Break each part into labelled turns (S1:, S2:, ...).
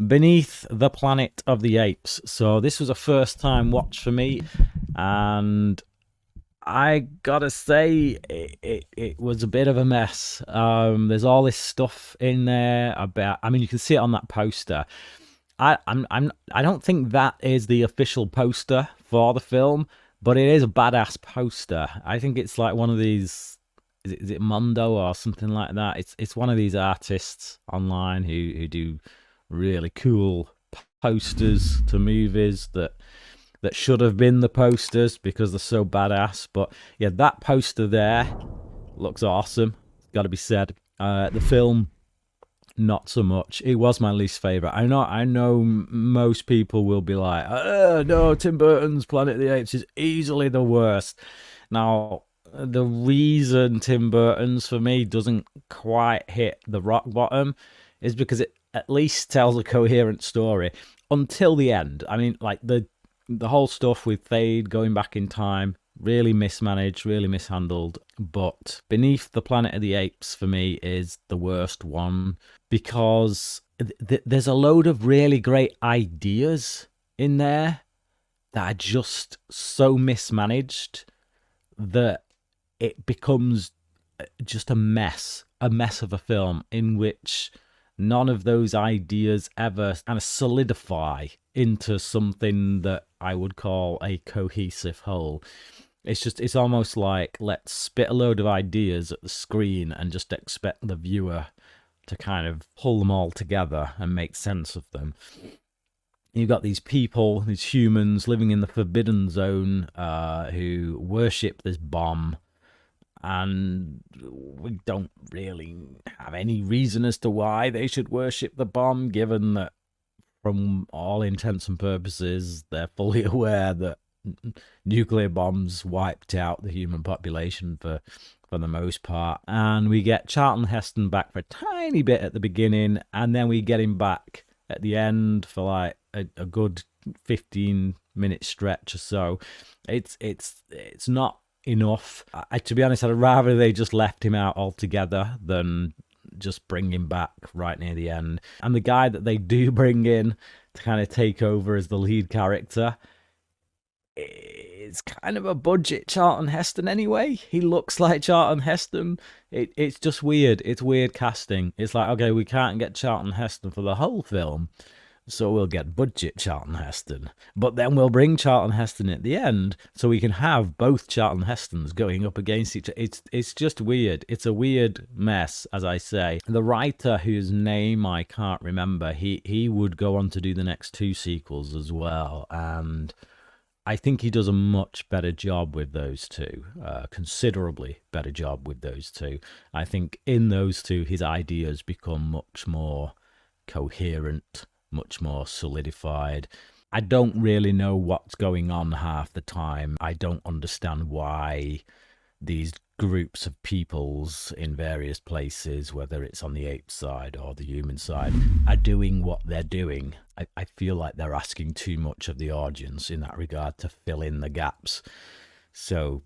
S1: Beneath the Planet of the Apes. So this was a first time watch for me, and I gotta say it was a bit of a mess. There's all this stuff in there about. I mean, you can see it on that poster. I don't think that is the official poster for the film, but it is a badass poster. I think it's like one of these. Is it Mondo or something like that? It's one of these artists online who do really cool posters to movies that should have been the posters because they're so badass. But yeah, that poster there looks awesome. Got to be said. The film, not so much. It was my least favorite. I know most people will be like, no, Tim Burton's Planet of the Apes is easily the worst. Now, the reason Tim Burton's for me doesn't quite hit the rock bottom is because it at least tells a coherent story until the end. I mean, like the whole stuff with Thade going back in time, really mismanaged, really mishandled. But Beneath the Planet of the Apes for me is the worst one because there's a load of really great ideas in there that are just so mismanaged that it becomes just a mess of a film in which none of those ideas ever kind of solidify into something that I would call a cohesive whole. It's almost like, let's spit a load of ideas at the screen and just expect the viewer to kind of pull them all together and make sense of them. You've got these people, these humans living in the Forbidden Zone who worship this bomb, and we don't really have any reason as to why they should worship the bomb, given that from all intents and purposes they're fully aware that nuclear bombs wiped out the human population for the most part. And we get Charlton Heston back for a tiny bit at the beginning, and then we get him back at the end for like a good 15-minute stretch or so. It's not enough. To be honest, I'd rather they just left him out altogether than just bring him back right near the end. And the guy that they do bring in to kind of take over as the lead character, it's kind of a budget Charlton Heston anyway. He looks like Charlton Heston. It's just weird. It's weird casting. It's like, okay, we can't get Charlton Heston for the whole film, so we'll get budget Charlton Heston. But then we'll bring Charlton Heston at the end so we can have both Charlton Hestons going up against each other. It's just weird. It's a weird mess, as I say. The writer, whose name I can't remember, he would go on to do the next two sequels as well. And I think he does a much better job with those two, considerably better job with those two. I think in those two, his ideas become much more coherent, much more solidified. I don't really know what's going on half the time. I don't understand why these groups of peoples in various places, whether it's on the ape side or the human side, are doing what they're doing. I feel like they're asking too much of the audience in that regard to fill in the gaps. So,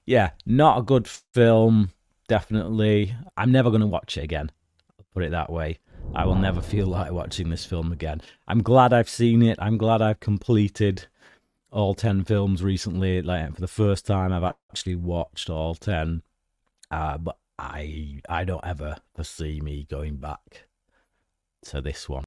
S1: yeah, not a good film, definitely. I'm never going to watch it again, I'll put it that way. I will never feel like watching this film again. I'm glad I've seen it. I'm glad I've completed all 10 films recently. Like, for the first time, I've actually watched all 10. But I don't ever foresee me going back to this one.